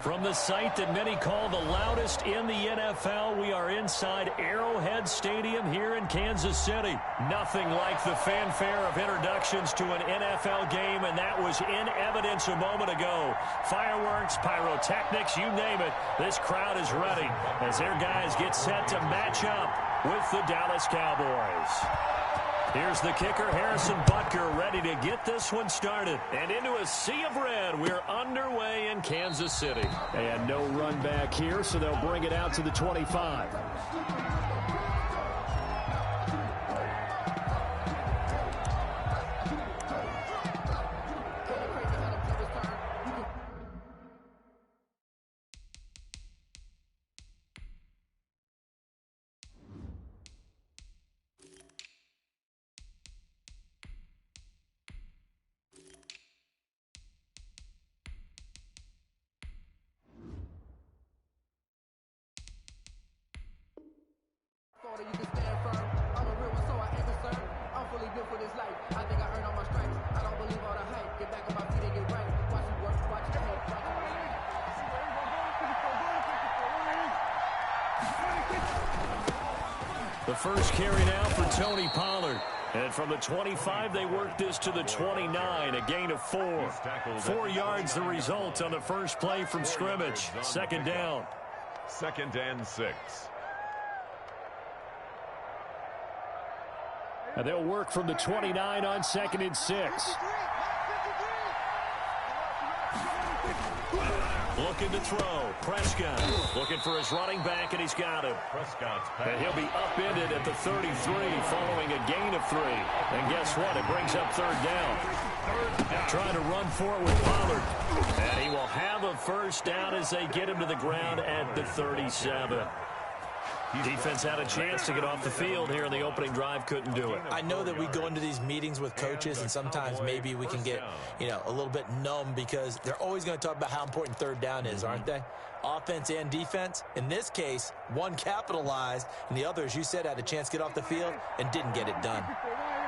From the site that many call the loudest in the NFL, we are inside Arrowhead Stadium here in Kansas City. Nothing like the fanfare of introductions to an NFL game, and that was in evidence a moment ago. Fireworks, pyrotechnics, you name it. This crowd is ready as their guys get set to match up with the Dallas Cowboys. Here's the kicker, Harrison Butker, ready to get this one started. And into a sea of red, we're underway in Kansas City. And no run back here, so they'll bring it out to the 25. You can stand firm. I'm a real one, so I ain't concerned. I'm fully built for this life. I think I earned all my stripes. I don't believe all the hype. Get back on my feet and get right. Watch you work, watch your head, watch The first carry now for Tony Pollard. And from the 25, they work this to the 29, a gain of 4. 4 yards the result on the first play from scrimmage. Second down. 2nd and 6. And they'll work from the 29 on 2nd and 6. Looking to throw. Prescott looking for his running back, and he's got him. And he'll be upended at the 33 following a gain of 3. And guess what? It brings up 3rd down. Trying to run for it with Pollard. And he will have a first down as they get him to the ground at the 37. Defense had a chance to get off the field here in the opening drive, couldn't do it. I know that we go into these meetings with coaches, and sometimes maybe we can get, a little bit numb because they're always going to talk about how important 3rd down is, aren't they? Offense and defense. In this case, one capitalized, and the other, as you said, had a chance to get off the field and didn't get it done.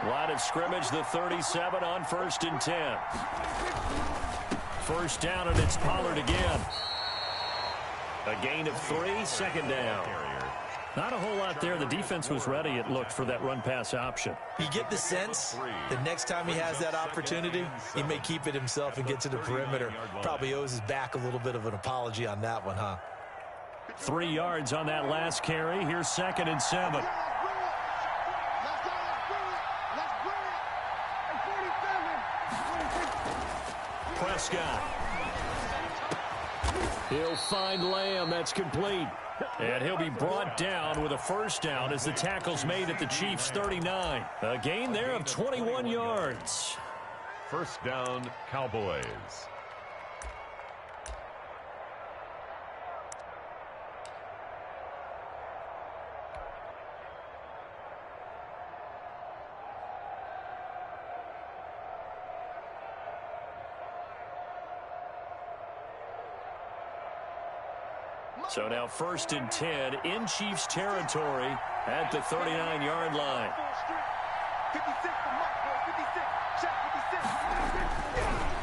Line of scrimmage, the 37 on 1st and 10. First down, and it's Pollard again. A gain of 3, 2nd down. Not a whole lot there. The defense was ready, it looked, for that run-pass option. You get the sense that next time he has that opportunity, he may keep it himself and get to the perimeter. Probably owes his back a little bit of an apology on that one, huh? 3 yards on that last carry. Here's 2nd and 7. Prescott. He'll find Lamb. That's complete. And he'll be brought down with a first down as the tackle's made at the Chiefs' 39. A gain there of 21 yards. First down, Cowboys. So now 1st and 10 in Chiefs territory at the 39-yard line.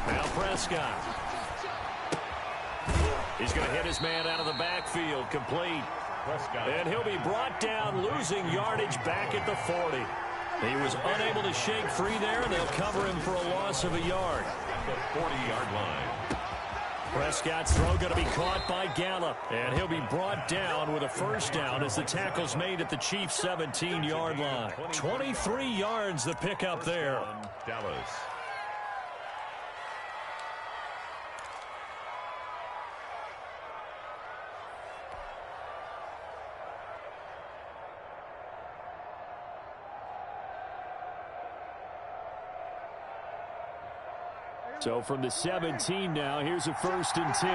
Now Prescott. He's going to hit his man out of the backfield, complete. And he'll be brought down, losing yardage back at the 40. He was unable to shake free there, and they'll cover him for a loss of a yard. The 40-yard line. Prescott's throw going to be caught by Gallup, and he'll be brought down with a first down as the tackle's made at the Chiefs' 17-yard line. 23 yards the pickup there. Dallas. So from the 17 now, here's a 1st and 10.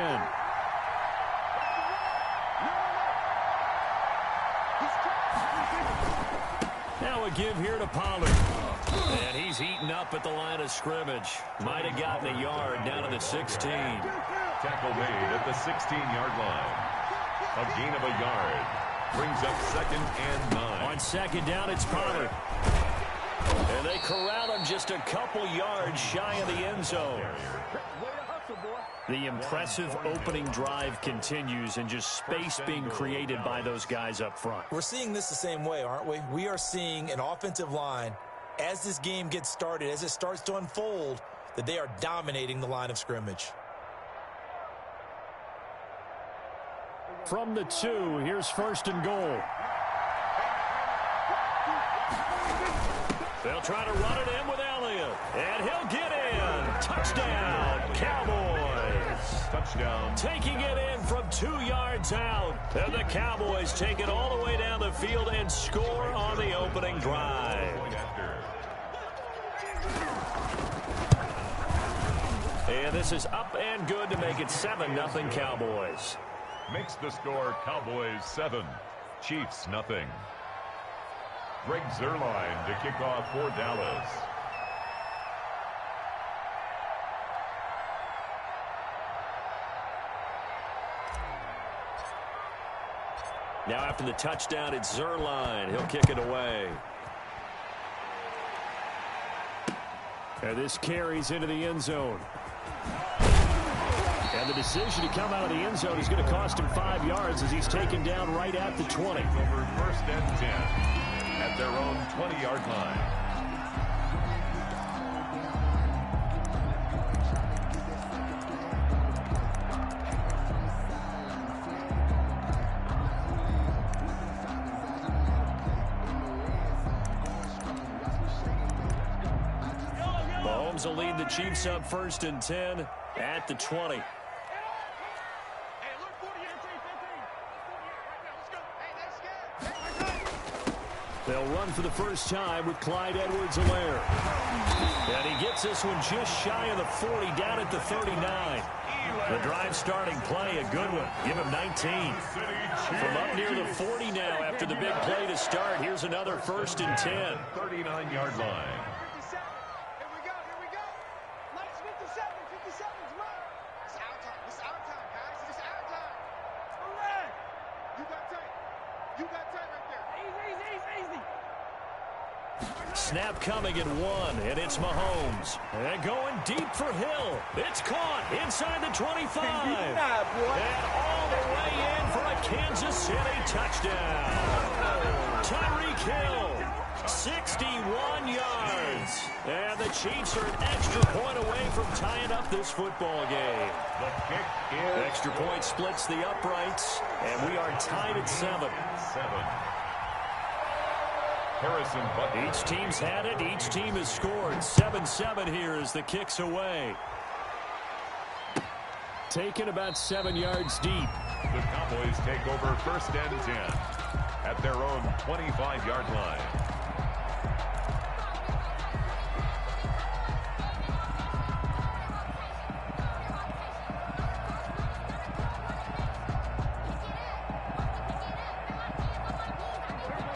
Now a give here to Pollard. And he's eaten up at the line of scrimmage. Might have gotten a yard down to the 16. Tackle made at the 16-yard line. A gain of a yard. Brings up 2nd and 9. On 2nd down, it's Pollard. And they corral him just a couple yards shy of the end zone. The impressive opening drive continues and just space being created by those guys up front. We're seeing this the same way, aren't we? We are seeing an offensive line, as this game gets started, as it starts to unfold, that they are dominating the line of scrimmage. From the 2, here's 1st and goal. They'll try to run it in with Elliott, and he'll get in. Touchdown, Cowboys. Touchdown. Taking it in from 2 yards out. And the Cowboys take it all the way down the field and score on the opening drive. And this is up and good to make it 7-0 Cowboys. Makes the score Cowboys 7, Chiefs nothing. Greg Zuerlein to kick off for Dallas. Now after the touchdown, it's Zuerlein. He'll kick it away. And this carries into the end zone. And the decision to come out of the end zone is going to cost him 5 yards as he's taken down right at the 20. Over 1st and 10 at their own 20-yard line. Mahomes will lead the Chiefs up 1st and 10 at the 20. They'll run for the first time with Clyde Edwards-Helaire. And he gets this one just shy of the 40, down at the 39. The drive starting play, a good one. Give him 19. From up near the 40 now after the big play to start. Here's another 1st and 10. 39-yard line. Snap coming at 1, and it's Mahomes. And going deep for Hill. It's caught inside the 25. And all the way in for a Kansas City touchdown. Tyreek Hill, 61 yards. And the Chiefs are an extra point away from tying up this football game. The kick is extra point splits the uprights, and we are tied at 7. Harrison Butler. Each team's had it. Each team has scored. 7-7 here as the kick's away. Taken about 7 yards deep. The Cowboys take over 1st and 10 at their own 25-yard line.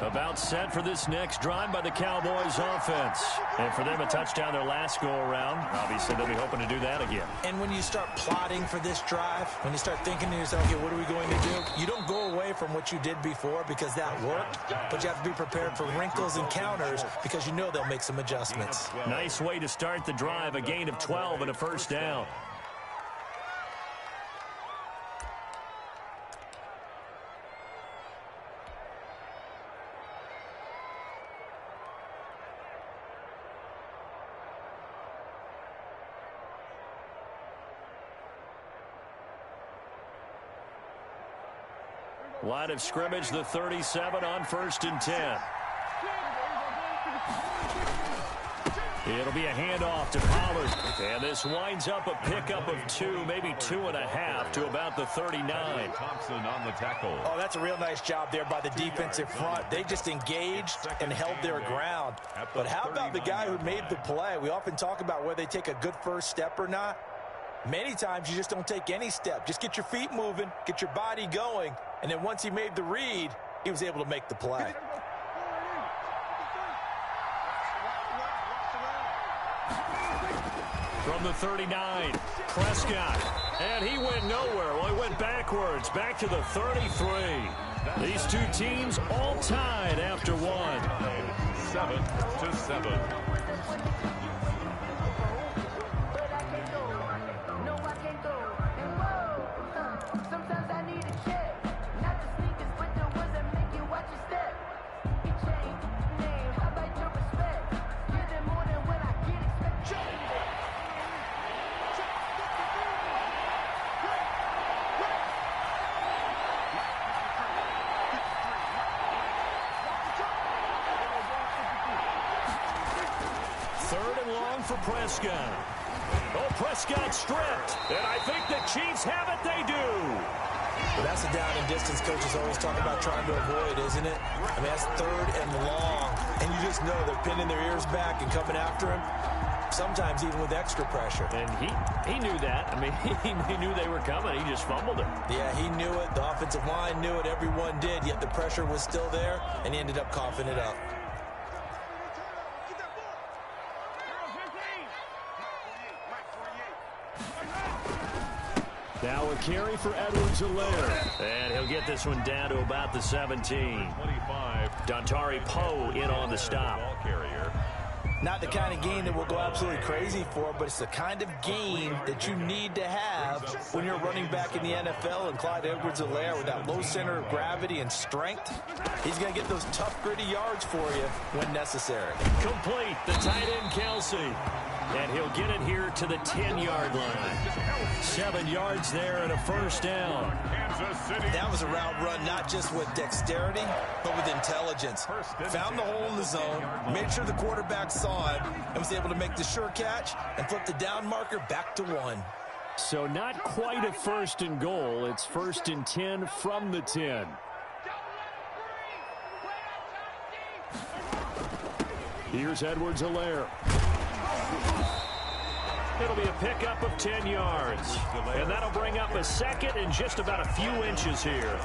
About set for this next drive by the Cowboys offense. And for them, a touchdown their last go-around. Obviously, they'll be hoping to do that again. And when you start plotting for this drive, when you start thinking to yourself, okay, what are we going to do? You don't go away from what you did before because that worked, but you have to be prepared for wrinkles and counters because you know they'll make some adjustments. Nice way to start the drive, a gain of 12 and a 1st down. Line of scrimmage, the 37 on 1st and 10. It'll be a handoff to Pollard. And this winds up a pickup of 2, maybe 2.5 to about the 39. Thompson on the tackle. Oh, that's a real nice job there by the defensive front. They just engaged and held their ground. But how about the guy who made the play? We often talk about whether they take a good first step or not. Many times you just don't take any step. Just get your feet moving, get your body going, and then once he made the read, he was able to make the play. From the 39, Prescott. And he went nowhere. Well, he went backwards, back to the 33. These two teams all tied after one. 7-7. Third and long for Prescott. Oh, Prescott stripped. And I think the Chiefs have it. They do. Well, that's a down and distance coaches always talk about trying to avoid, isn't it? I mean, that's third and long. And you just know they're pinning their ears back and coming after him, sometimes even with extra pressure. And he knew that. I mean, he knew they were coming. He just fumbled it. Yeah, he knew it. The offensive line knew it. Everyone did, yet the pressure was still there, and he ended up coughing it up. Now a carry for Edwards-Helaire. And he'll get this one down to about the 17. 25. Dontari Poe in on the stop. Ball carrier. Not the kind of game that we'll go absolutely crazy for, but it's the kind of game that you need to have when you're running back in the NFL. And Clyde Edwards-Helaire, with that low center of gravity and strength, he's going to get those tough, gritty yards for you when necessary. Complete. The tight end, Kelsey. And he'll get it here to the 10-yard line. 7 yards there and a first down. That was a route run not just with dexterity, but with intelligence. Found the hole in the zone, made sure the quarterback saw it, and was able to make the sure catch and flip the down marker back to 1. So not quite a first and goal. It's first and 10 from the 10. Here's Edwards-Helaire. It'll be a pickup of 10 yards. And that'll bring up a second and just about a few inches here.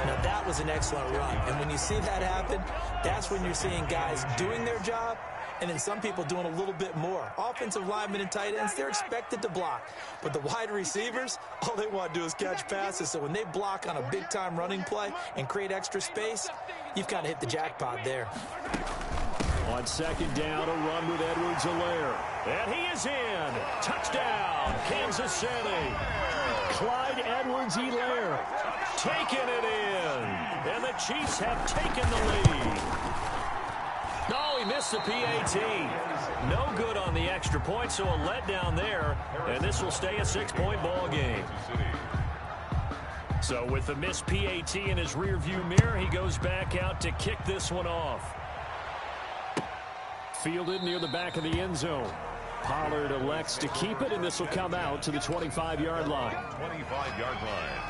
Now, that was an excellent run. And when you see that happen, that's when you're seeing guys doing their job and then some people doing a little bit more. Offensive linemen and tight ends, they're expected to block. But the wide receivers, all they want to do is catch passes. So when they block on a big-time running play and create extra space, you've kind of hit the jackpot there. On second down, a run with Edwards-Helaire. And he is in. Touchdown, Kansas City. Clyde Edwards-Helaire taking it in. And the Chiefs have taken the lead. No, he missed the PAT. No good on the extra point, so a letdown there. And this will stay a 6-point ball game. So with the missed PAT in his rearview mirror, he goes back out to kick this one off. Fielded near the back of the end zone. Pollard elects to keep it, and this will come out to the 25-yard line. 25-yard line.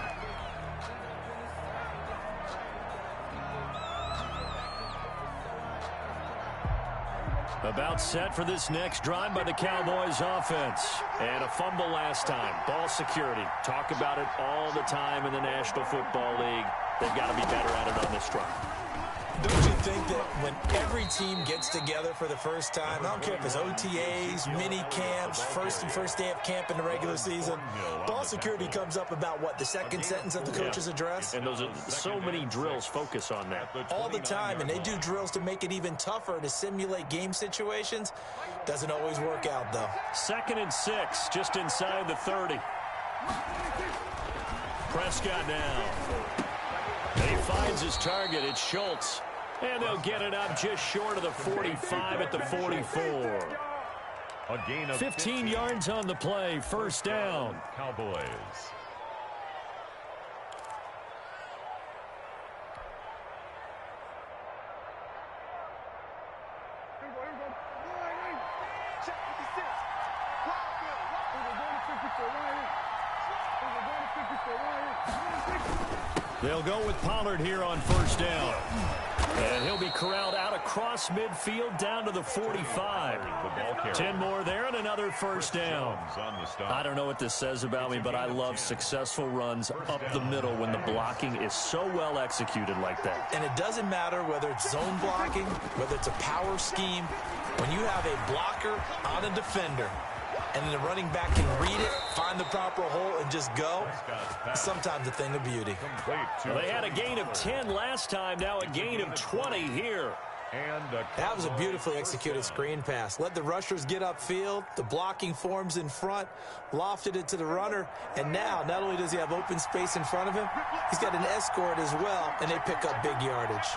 About set for this next drive by the Cowboys offense. And a fumble last time. Ball security. Talk about it all the time in the National Football League. They've got to be better at it on this drive. Don't you think that when every team gets together for the first time, I don't care if it's OTAs, mini camps, first day of camp in the regular season, ball security comes up about, what, the second sentence of the coach's address? And those are so many drills focus on that. All the time, and they do drills to make it even tougher to simulate game situations. Doesn't always work out, though. 2nd and 6, just inside the 30. Prescott now. And he finds his target. It's Schultz. And they'll get it up just short of the 45 at the 44. A gain of 15 yards on the play. First down. Cowboys. They'll go with Pollard here on first down. And he'll be corralled out across midfield down to the 45. 10 more there and another first down. I don't know what this says about me, but I love successful runs up the middle when the blocking is so well executed like that. And it doesn't matter whether it's zone blocking, whether it's a power scheme. When you have a blocker on a defender, and then the running back can read it, find the proper hole, and just go, sometimes a thing of beauty. Well, they had a gain of 10 last time, now a gain of 20 here. That was a beautifully executed screen pass. Let the rushers get upfield, the blocking forms in front, lofted it to the runner, and now not only does he have open space in front of him, he's got an escort as well, and they pick up big yardage.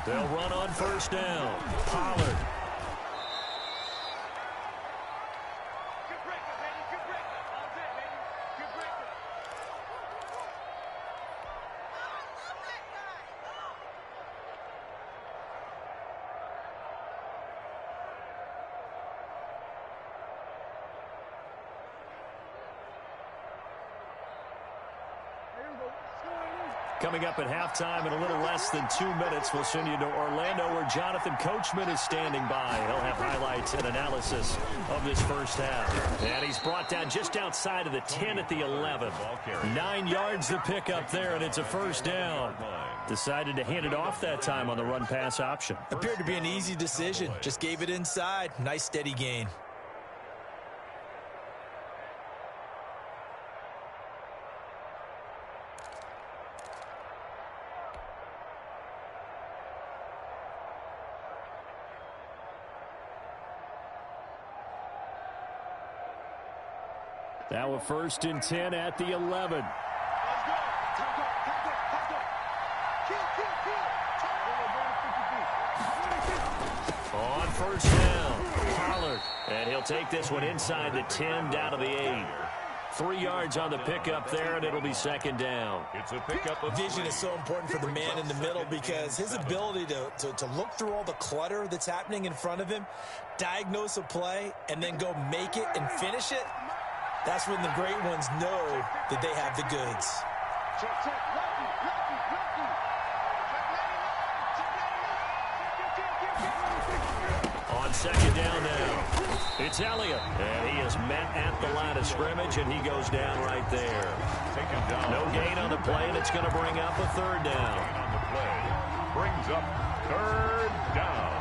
They'll run on first down. Pollard. Coming up at halftime in a little less than 2 minutes, we'll send you to Orlando where Jonathan Coachman is standing by. He'll have highlights and analysis of this first half. And he's brought down just outside of the 10 at the 11. 9 yards to pick up there, and it's a first down. Decided to hand it off that time on the run-pass option. Appeared to be an easy decision. Just gave it inside. Nice steady gain. Now a 1st and 10 at the 11. On first down, Pollard. And he'll take this one inside the 10 down to the 8. 3 yards on the pickup there, and it'll be 2nd down. It's a pickup of Vision is so important for the man in the middle because his ability to look through all the clutter that's happening in front of him, diagnose a play, and then go make it and finish it. That's when the great ones know that they have the goods. On 2nd down now, it's Elliott. And he is met at the line of scrimmage, and he goes down right there. No gain on the play, and it's going to bring up a 3rd down. on the play. Brings up 3rd down.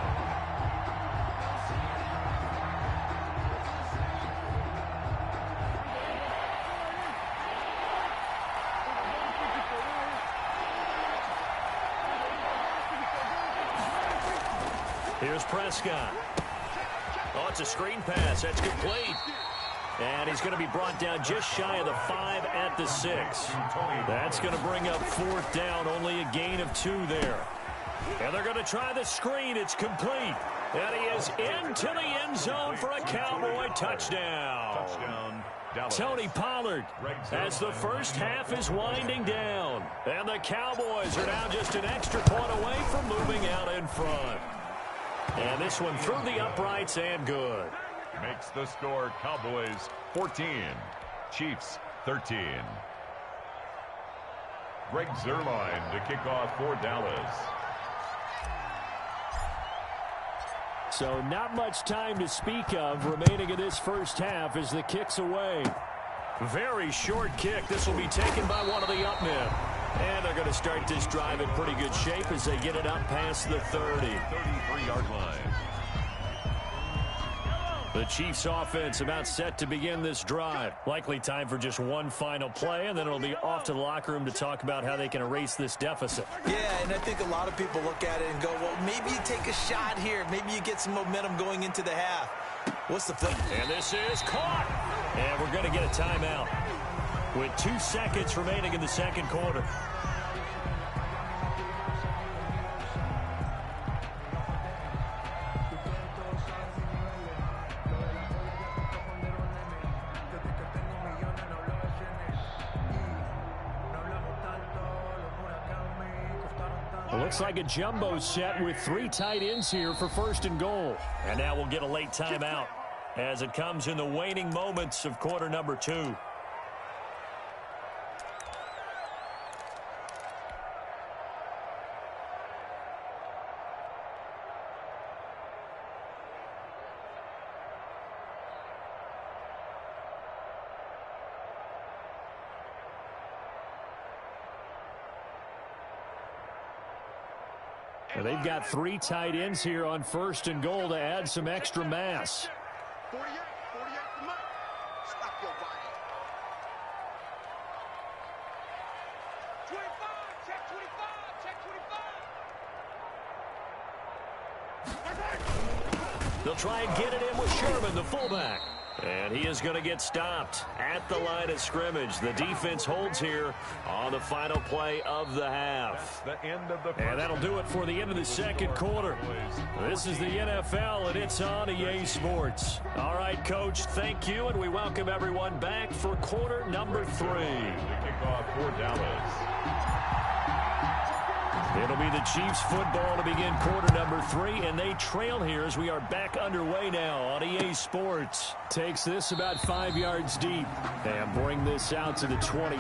Here's Prescott. Oh, it's a screen pass. That's complete. And he's going to be brought down just shy of the 5 at the 6. That's going to bring up 4th down. Only a gain of 2 there. And they're going to try the screen. It's complete. And he is into the end zone for a Cowboy touchdown. Tony Pollard as the first half is winding down. And the Cowboys are now just an extra point away from moving out in front. And this one through the uprights and good. Makes the score Cowboys 14, Chiefs 13. Greg Zuerlein to kick off for Dallas. So not much time to speak of remaining in this first half as the kick's away. Very short kick. This will be taken by one of the up men. And they're going to start this drive in pretty good shape as they get it up past the 30. 33-yard line. The Chiefs offense about set to begin this drive. Likely time for just one final play, and then it'll be off to the locker room to talk about how they can erase this deficit. Yeah, and I think a lot of people look at it and go, well, maybe you take a shot here. Maybe you get some momentum going into the half. What's the flip? And this is caught. And we're going to get a timeout with 2 seconds remaining in the second quarter. Looks like a jumbo set with 3 tight ends here for 1st and goal. And now we'll get a late timeout as it comes in the waning moments of quarter number 2. They've got 3 tight ends here on 1st and goal to add some extra mass. 48, come on. Stop your body. 25, check 25, check 25. They'll try and get it in with Sherman, the fullback. And he is going to get stopped at the line of scrimmage. The defense holds here on the final play of the half. The end of the and that'll do it for the end of the second quarter. This is the NFL, and it's on EA Sports. All right, Coach, thank you, and we welcome everyone back for quarter number 3. The kickoff for Dallas. It'll be the Chiefs football to begin quarter number 3, and they trail here as we are back underway now on EA Sports. Takes this about 5 yards deep and bring this out to the 20.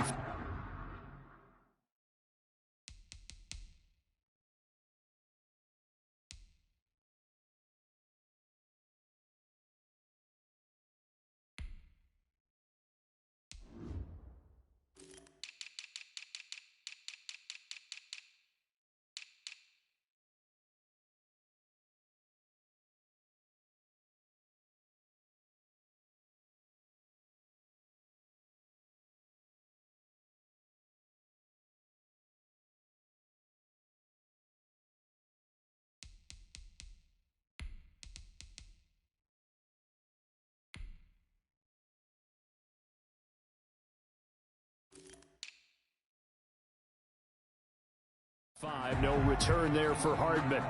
5, no return there for Hardman.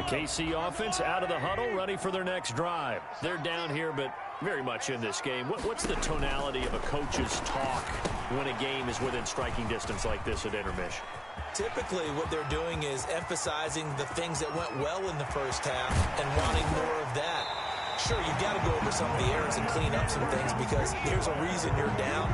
KC offense out of the huddle, ready for their next drive. They're down here, but very much in this game. What's the tonality of a coach's talk when a game is within striking distance like this at intermission? Typically, what they're doing is emphasizing the things that went well in the first half and wanting more of that. Sure, you've got to go over some of the errors and clean up some things because there's a reason you're down.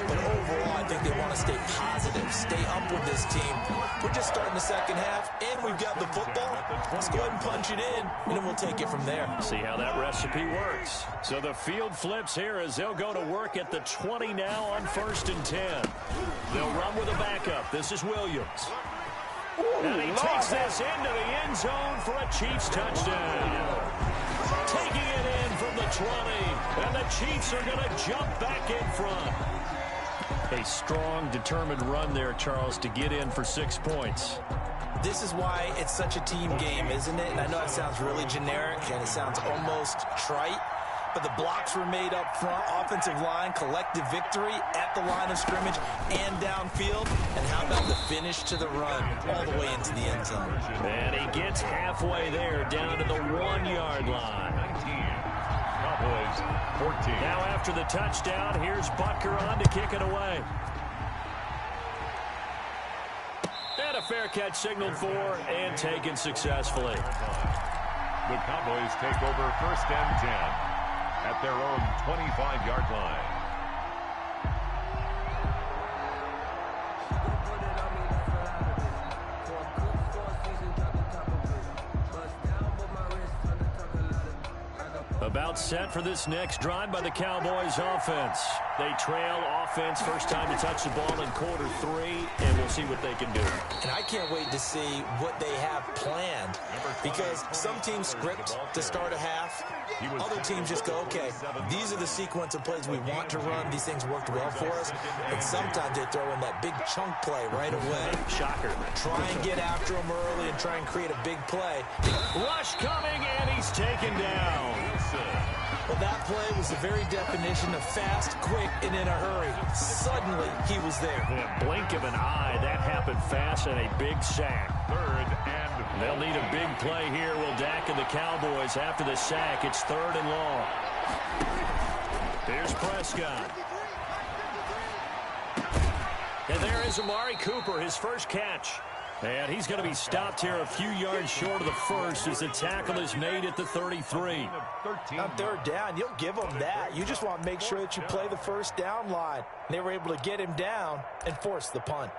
But overall, I think they want to stay positive, stay up with this team. We're just starting the second half, and we've got the football. Let's go ahead and punch it in, and then we'll take it from there. See how that recipe works. So the field flips here as they'll go to work at the 20 now on 1st and 10. They'll run with a backup. This is Williams. And he takes this into the end zone for a Chiefs touchdown. Taking it in from the 20, and the Chiefs are going to jump back in front. A strong, determined run there, Charles, to get in for 6 points. This is why it's such a team game, isn't it? And I know it sounds really generic, and it sounds almost trite, but the blocks were made up front, offensive line, collective victory at the line of scrimmage and downfield. And how about the finish to the run all the way into the end zone? And he gets halfway there, down to the 1-yard line. 19. Cowboys 14. Now after the touchdown, here's Butker on to kick it away. And a fair catch signaled for and taken successfully. The Cowboys take over 1st and 10 at their own 25-yard line. About set for this next drive by the Cowboys offense. They trail offense, first time to touch the ball in quarter 3, and we'll see what they can do. And I can't wait to see what they have planned, because some teams script to start a half. Other teams just go, okay, these are the sequence of plays we want to run. These things worked well for us. And sometimes they throw in that big chunk play right away. Shocker. Try and get after them early and try and create a big play. Rush coming, and he's taken down. Well, that play was the very definition of fast, quick, and in a hurry. Suddenly, he was there. In a blink of an eye, that happened fast and a big sack. 3rd and They'll need a big play here, will Dak and the Cowboys after the sack. It's 3rd and long. Here's Prescott. And there is Amari Cooper, his first catch. And he's going to be stopped here a few yards short of the first as the tackle is made at the 33. On 3rd down, you'll give them that. You just want to make sure that you play the first down line. They were able to get him down and force the punt.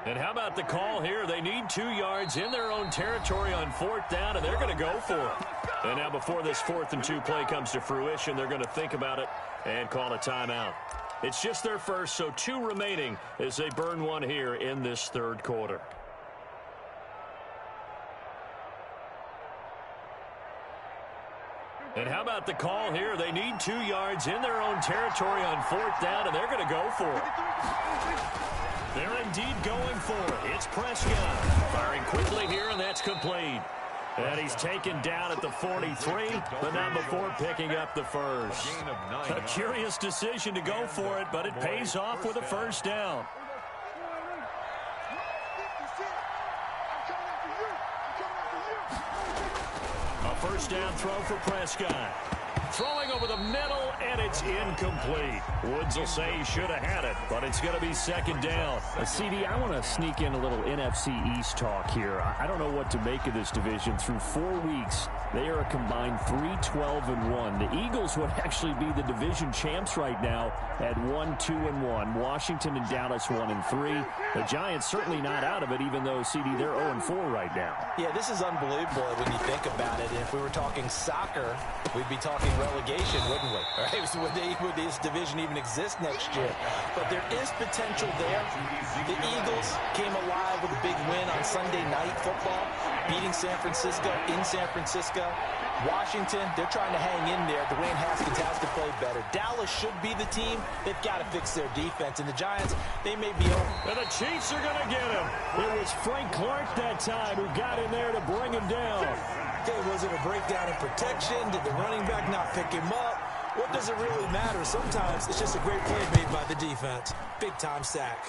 And how about the call here? They need 2 yards in their own territory on 4th down, and they're going to go for it. And now before this 4th and 2 play comes to fruition, they're going to think about it and call a timeout. It's just their first, so 2 remaining as they burn one here in this 3rd quarter. And how about the call here? They need 2 yards in their own territory on 4th down, and they're going to go for it. They're indeed going for it. It's Prescott firing quickly here, and that's complete. And he's taken down at the 43, but not before picking up the first. A curious decision to go for it, but it pays off with a first down. A first down throw for Prescott. throwing over the middle, and it's incomplete. Woods will say he should have had it, but it's going to be second down. CD, I want to sneak in a little NFC East talk here. I don't know what to make of this division. Through 4 weeks, they are a combined 3-12-1. The Eagles would actually be the division champs right now at 1-2-1. Washington and Dallas 1-3. The Giants certainly not out of it, even though, CD, they're 0-4 right now. Yeah, this is unbelievable when you think about it. And if we were talking soccer, we'd be talking relegation, wouldn't we? Right? Would this division even exist next year? But there is potential there. The Eagles came alive with a big win on Sunday Night Football, beating San Francisco in San Francisco. Washington, they're trying to hang in there. Dwayne Haskins has to play better. Dallas should be the team. They've got to fix their defense. And the Giants, they may be over. And the Chiefs are going to get him. It was Frank Clark that time who got in there to bring him down. Okay, was it a breakdown in protection? Did the running back not pick him up? What does it really matter? Sometimes it's just a great play made by the defense. Big-time sack.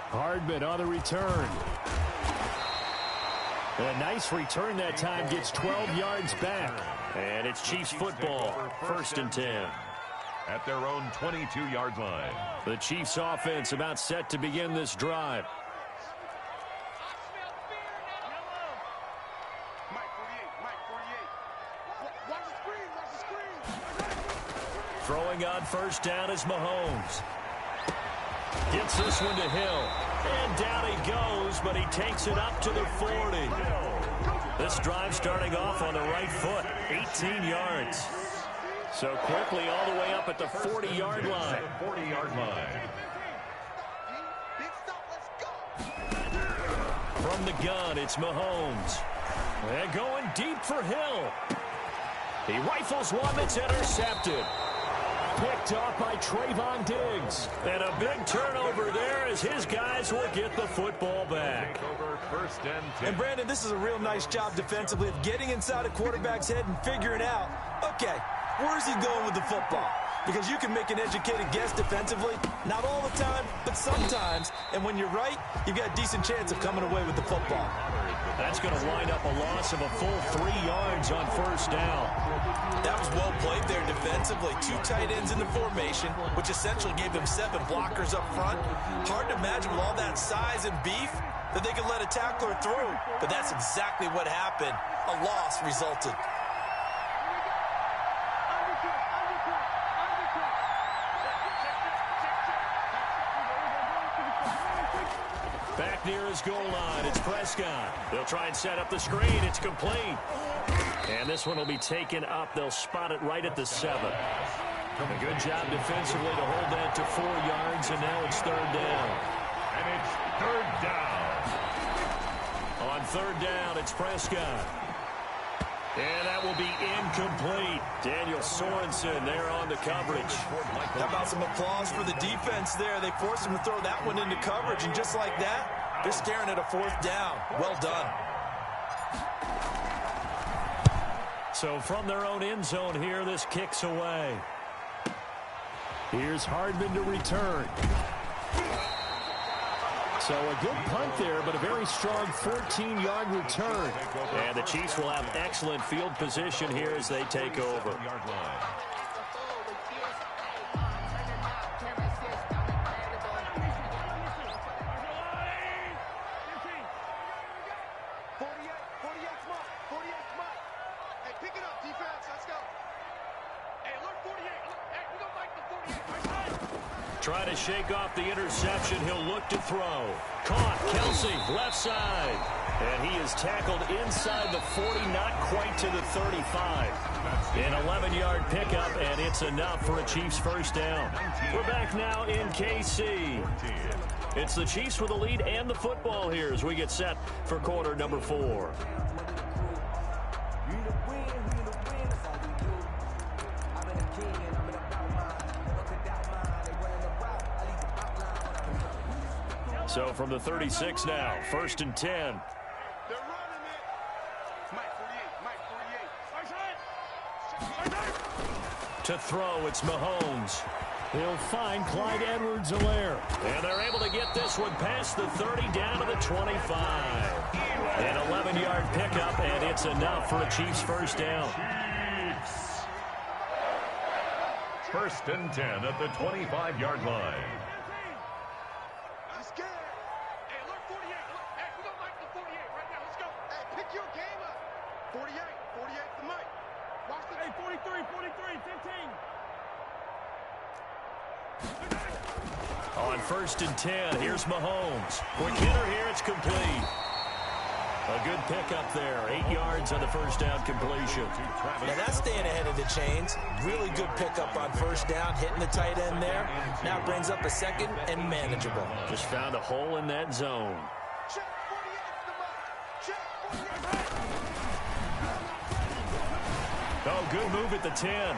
Hardman on the return. A nice return that time, gets 12 yards back. And it's Chiefs football, 1st and 10. At their own 22-yard line. The Chiefs offense about set to begin this drive. Throwing on 1st down is Mahomes. Gets this one to Hill. And down he goes, but he takes it up to the 40. This drive starting off on the right foot, 18 yards. So quickly all the way up at the 40-yard line. 40-yard line. From the gun, it's Mahomes. And going deep for Hill. He rifles one that's intercepted. Picked off by Trayvon Diggs. And a big turnover there as his guys will get the football back. And Brandon, this is a real nice job defensively of getting inside a quarterback's head and figuring out, okay, where's he going with the football? Because you can make an educated guess defensively, not all the time, but sometimes. And when you're right, you've got a decent chance of coming away with the football. That's going to wind up a loss of a full 3 yards on 1st down. That was well played there defensively. 2 tight ends in the formation, which essentially gave them 7 blockers up front. Hard to imagine with all that size and beef that they could let a tackler through. But that's exactly what happened. A loss resulted. Back near his goal line, it's Prescott. They'll try and set up the screen. It's complete. And this one will be taken up. They'll spot it right at the 7. A good job defensively to hold that to 4 yards, and now it's 3rd down. And it's 3rd down. On 3rd down, it's Prescott. And that will be incomplete. Daniel Sorensen there on the coverage. How about some applause for the defense there? They forced him to throw that one into coverage, and just like that, they're staring at a 4th down. Well done. So from their own end zone here, this kicks away. Here's Hardman to return. So a good punt there, but a very strong 14-yard return. And the Chiefs will have excellent field position here as they take over. Trying to shake off the interception. He'll look to throw. Caught. Kelsey, left side. And he is tackled inside the 40, not quite to the 35. An 11-yard pickup, and it's enough for a Chiefs 1st down. We're back now in KC. It's the Chiefs with the lead and the football here as we get set for quarter number 4. So from the 36 now, 1st and 10. They're running it. Mike 48. To throw, it's Mahomes. He'll find Clyde Edwards-Helaire. And they're able to get this one past the 30 down to the 25. An 11-yard pickup, and it's enough for a Chiefs first down. First and 10 at the 25-yard line. He's scared. Hey, look, 48. Look, hey, we don't like the 48 right now. Let's go. Hey, pick your game up. 48. 48 the mic. Watch the... Hey, 43, 15. On first and 10, here's Mahomes. Quick hitter here, it's complete. A good pickup there. 8 yards on the first down completion. Now that's staying ahead of the chains. Really good pickup on first down, hitting the tight end there. Now brings up a second and manageable. Just found a hole in that zone. Check 48 the mic. Check 48. Oh, good move at the 10.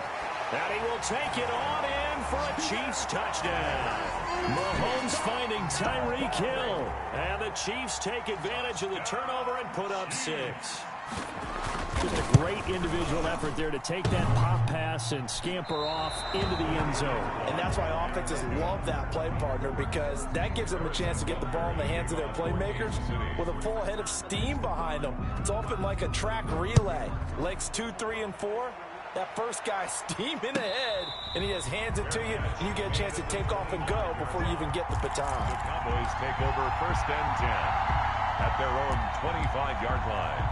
And he will take it on in for a Chiefs touchdown. Mahomes finding Tyreek Hill. And the Chiefs take advantage of the turnover and put up 6. Just a great individual effort there to take that pop pass and scamper off into the end zone. And that's why offenses love that play partner, because that gives them a chance to get the ball in the hands of their playmakers with a full head of steam behind them. It's often like a track relay. Legs 2, 3, and 4. That first guy steaming ahead, and he just hands it to you, and you get a chance to take off and go before you even get the baton. The Cowboys take over first and 10 at their own 25-yard line.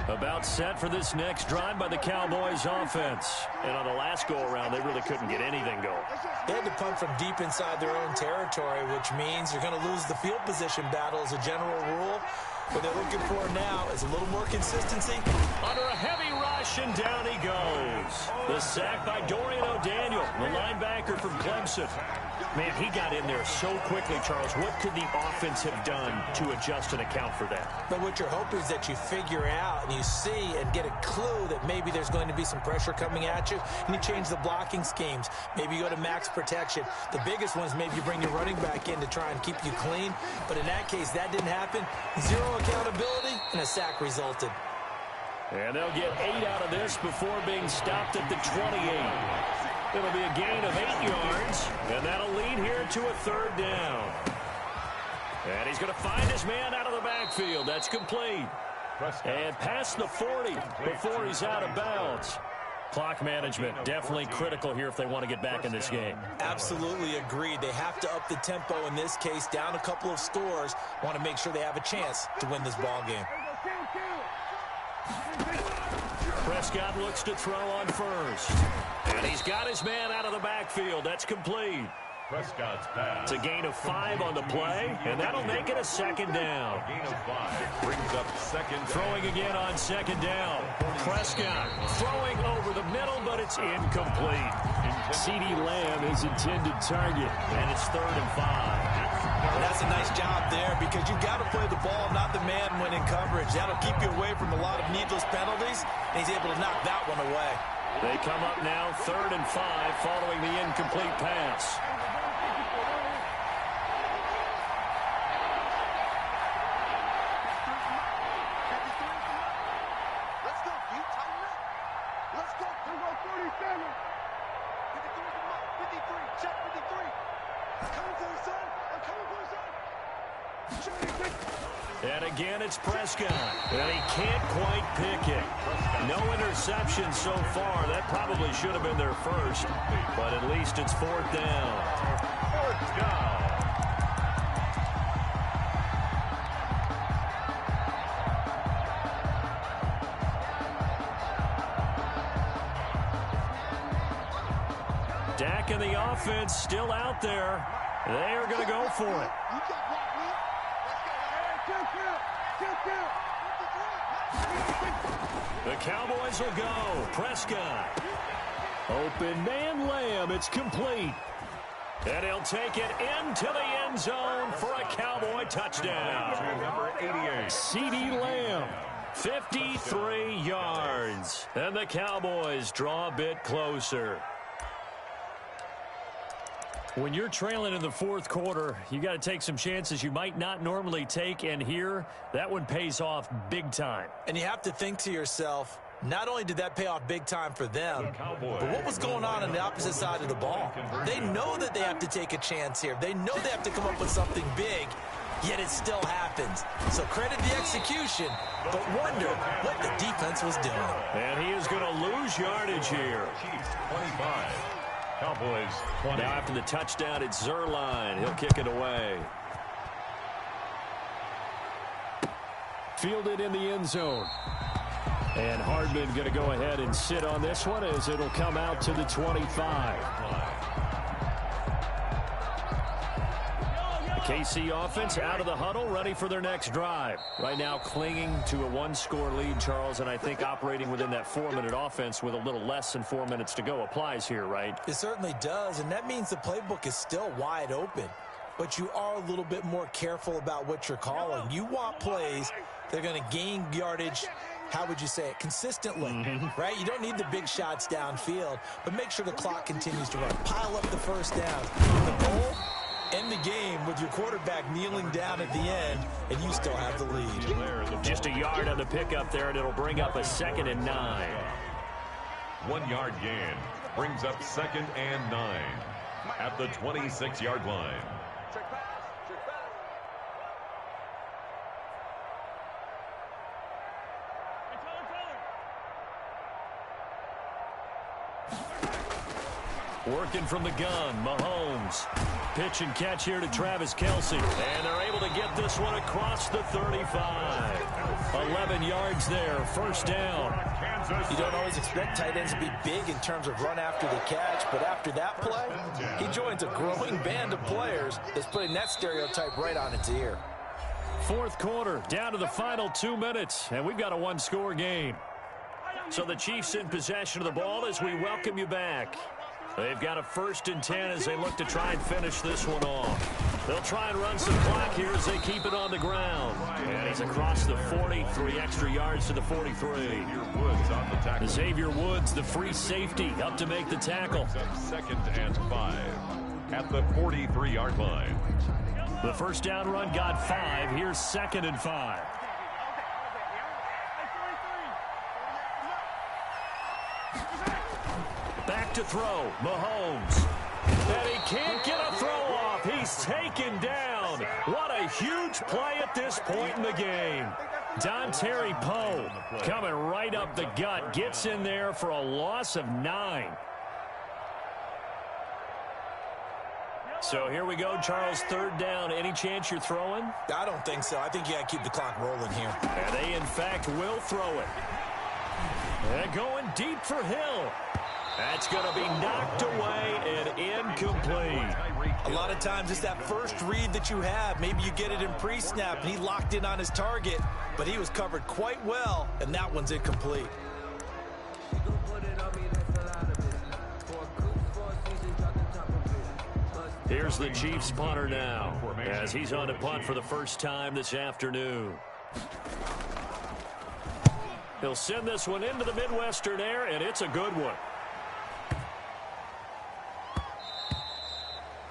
About set for this next drive by the Cowboys offense. And on the last go-around, they really couldn't get anything going. They had to punt from deep inside their own territory, which means you're going to lose the field position battle as a general rule. What they're looking for now is a little more consistency. Under a heavy rush, and down he goes. The sack by Dorian O'Daniel, the linebacker from Clemson. Man, he got in there so quickly, Charles. What could the offense have done to adjust and account for that? But what you're hoping is that you figure out and you see and get a clue that maybe there's going to be some pressure coming at you, and you change the blocking schemes. Maybe you go to max protection. The biggest one is maybe you bring your running back in to try and keep you clean. But in that case, that didn't happen. Zero accountability, and a sack resulted. And they'll get 8 out of this before being stopped at the 28. It'll be a gain of 8 yards, and that'll lead here to a third down. And he's going to find his man out of the backfield. That's complete. And past the 40 before he's out of bounds. Clock management definitely critical here if they want to get back in this game. Absolutely agreed. They have to up the tempo in this case, down a couple of scores. Want to make sure they have a chance to win this ball game. Prescott looks to throw on first. And he's got his man out of the backfield. That's complete. Prescott's pass. It's a gain of 5 on the play, and that'll make it a second down. A gain of 5 brings up second down. Throwing again on second down. Prescott throwing over the middle, but it's incomplete. CeeDee Lamb is intended target, and it's 3rd and 5. And that's a nice job there, because you've got to play the ball, not the man when in coverage. That'll keep you away from a lot of needless penalties, and he's able to knock that one away. They come up now 3rd and 5 following the incomplete pass. Let's go, D. Tighten up. Let's go. Here we go, 37. 53 the mic. 53. Check 53. I'm coming for you, son. I'm coming for you, son. And again, it's Prescott. And he can't quite pick it. No interception so far. That probably should have been their first. But at least it's 4th down. 4th down. Dak and the offense still out there. They are going to go for it. The Cowboys will go. Prescott. Open man Lamb. It's complete. And he'll take it into the end zone for a Cowboy touchdown. Number 88. CeeDee Lamb. 53 yards. And the Cowboys draw a bit closer. When you're trailing in the fourth quarter, you got to take some chances you might not normally take, and here, that one pays off big time. And you have to think to yourself, not only did that pay off big time for them, but what was going on the opposite side of the ball? They know that they have to take a chance here. They know they have to come up with something big, yet it still happens. So credit the execution, but wonder what the defense was doing. And he is going to lose yardage here. Chiefs 25. Cowboys 20. Now after the touchdown, it's Zerline. He'll kick it away. Fielded in the end zone. And Hardman going to go ahead and sit on this one as it'll come out to the 25. The KC offense out of the huddle, ready for their next drive. Right now clinging to a one-score lead, Charles, and I think operating within that 4-minute offense with a little less than 4 minutes to go applies here, right? It certainly does, and that means the playbook is still wide open. But you are a little bit more careful about what you're calling. You want plays that are going to gain yardage, how would you say it, consistently, right? You don't need the big shots downfield, but make sure the clock continues to run. Pile up the first down. The goal, end the game with your quarterback kneeling down at the end, and you still have the lead. Just a yard on the pickup there, and it'll bring up a 2nd and 9. 1 yard gain brings up 2nd and 9 at the 26-yard line. Working from the gun, Mahomes. Pitch and catch here to Travis Kelce. And they're able to get this one across the 35. 11 yards there, first down. You don't always expect tight ends to be big in terms of run after the catch, but after that play, he joins a growing band of players that's putting that stereotype right on its ear. Fourth quarter, down to the final 2 minutes, and we've got a one-score game. So the Chiefs in possession of the ball as we welcome you back. They've got a 1st and 10 as they look to try and finish this one off. They'll try and run some clock here as they keep it on the ground. And he's across the 40, 3 extra yards to the 43. Xavier Woods, the free safety, up to make the tackle. 2nd and 5 at the 43-yard line. The first down run got 5. Here's 2nd and 5. Back to throw, Mahomes. And he can't get a throw off. He's taken down. What a huge play at this point in the game. Dontari Poe coming right up the gut. Gets in there for a loss of 9. So here we go, Charles, 3rd down. Any chance you're throwing? I don't think so. I think you got to keep the clock rolling here. And they, in fact, will throw it. And going deep for Hill. That's going to be knocked away and incomplete. A lot of times it's that first read that you have. Maybe you get it in pre-snap, and he locked in on his target, but he was covered quite well, and that one's incomplete. Here's the Chiefs punter now, as he's on to punt for the first time this afternoon. He'll send this one into the Midwestern air, and it's a good one.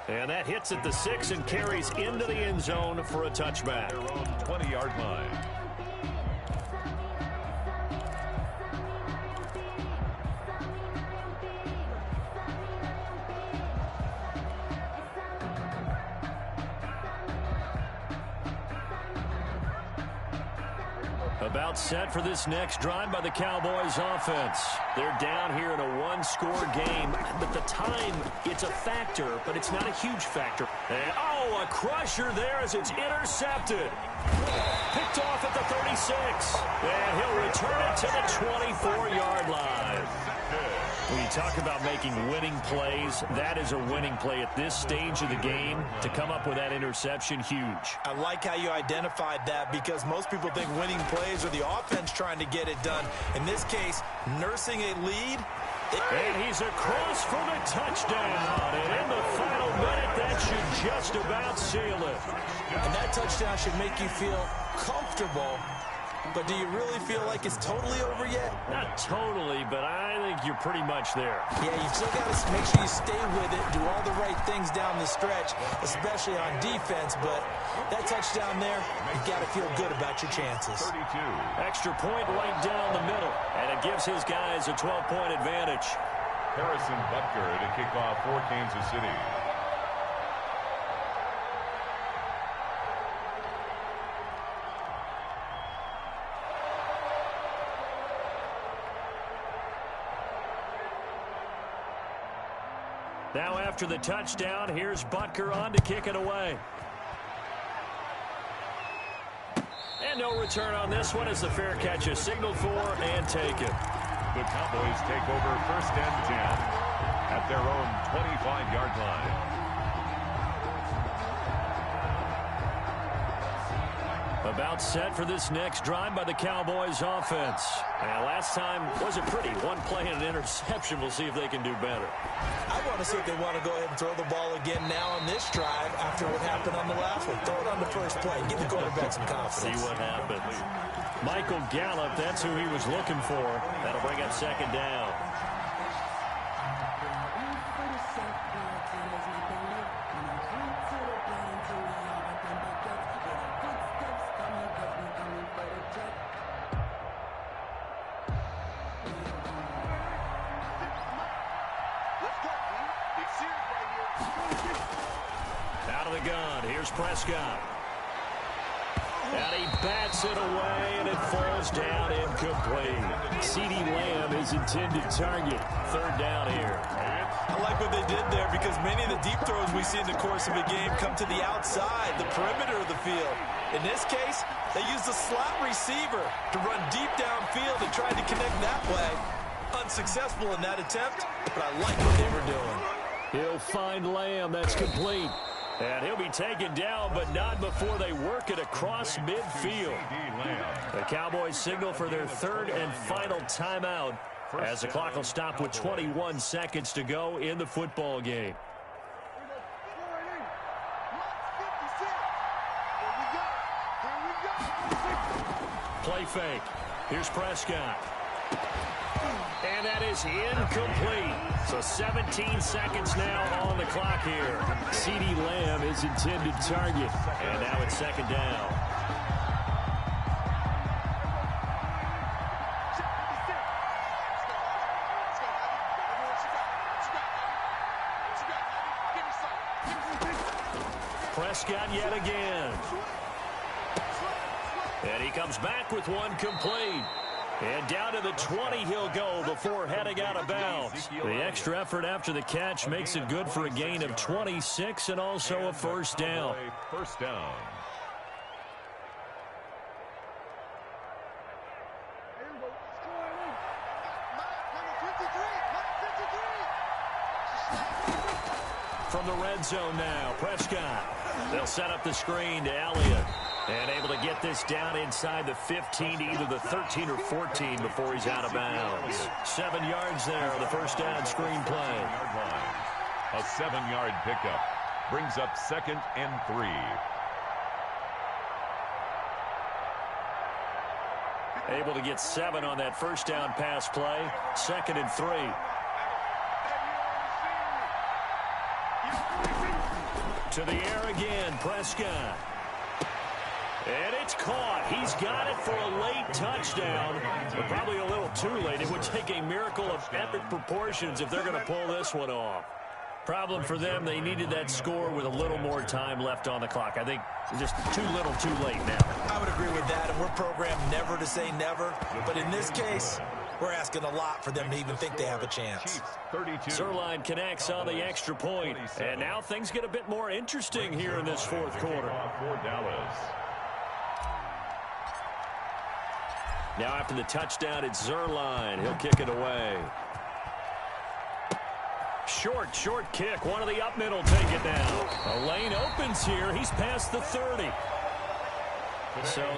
And that hits at the 6 and carries into the end zone for a touchback. Their own 20-yard line. About set for this next drive by the Cowboys offense. They're down here in a one-score game, but the time, it's a factor, but it's not a huge factor. And, oh, a crusher there as it's intercepted. Picked off at the 36. And he'll return it to the 24-yard line. When you talk about making winning plays, that is a winning play at this stage of the game. To come up with that interception, huge. I like how you identified that, because most people think winning plays are the offense trying to get it done. In this case, nursing a lead. And he's across for the touchdown. And in the final minute, that should just about seal it. And that touchdown should make you feel comfortable but do you really feel like it's totally over yet? Not totally, but I think you're pretty much there. Yeah, you've still got to make sure you stay with it, do all the right things down the stretch, especially on defense, but that touchdown there, you've got to feel good about your chances. 32. Extra point right down the middle, and it gives his guys a 12-point advantage. Harrison Butker to kick off for Kansas City. Now after the touchdown, here's Butker on to kick it away. And no return on this one as the fair catch is signaled for and taken. The Cowboys take over 1st and 10 at their own 25-yard line. About set for this next drive by the Cowboys offense. And last time wasn't pretty. One play and an interception. We'll see if they can do better. I want to see if they want to go ahead and throw the ball again now on this drive after what happened on the last one. Throw it on the first play. Give the quarterback some confidence. See what happens. Michael Gallup, that's who he was looking for. That'll bring up 2nd down. Out of the gun, here's Prescott. And he bats it away, and it falls down incomplete. CeeDee Lamb is intended target. 3rd down here. I like what they did there because many of the deep throws we see in the course of a game come to the outside, the perimeter of the field. In this case, they used a slot receiver to run deep downfield and tried to connect that way. Unsuccessful in that attempt, but I like what they were doing. He'll find Lamb. That's complete. And he'll be taken down, but not before they work it across midfield. The Cowboys signal for their 3rd and final timeout as the clock will stop with 21 seconds to go in the football game. Play fake. Here's Prescott. And that is incomplete. So 17 seconds now on the clock here. CeeDee Lamb is intended target. And now it's 2nd down. Prescott yet again. And he comes back with one complete. And down to the 20 he'll go before heading out of bounds. The extra effort after the catch makes it good for a gain of 26 and also a 1st down. 1st down. From the red zone now, Prescott. They'll set up the screen to Elliott. And able to get this down inside the 15 to either the 13 or 14 before he's out of bounds. 7 yards there on the 1st down screen play. A 7-yard pickup brings up 2nd and 3. Able to get 7 on that 1st down pass play. 2nd and 3. To the air again, Prescott. And it's caught. He's got it for a late touchdown, but probably a little too late. It would take a miracle of epic proportions if they're going to pull this one off. Problem for them, they needed that score with a little more time left on the clock. I think just too little too late now. I would agree with that, and we're programmed never to say never. But in this case, we're asking a lot for them to even think they have a chance. Zerline connects on the extra point. And now things get a bit more interesting here in this 4th quarter. For Dallas. Now after the touchdown, it's Zerline. He'll kick it away. Short kick. One of the up middle take it now. A lane opens here. He's past the 30. So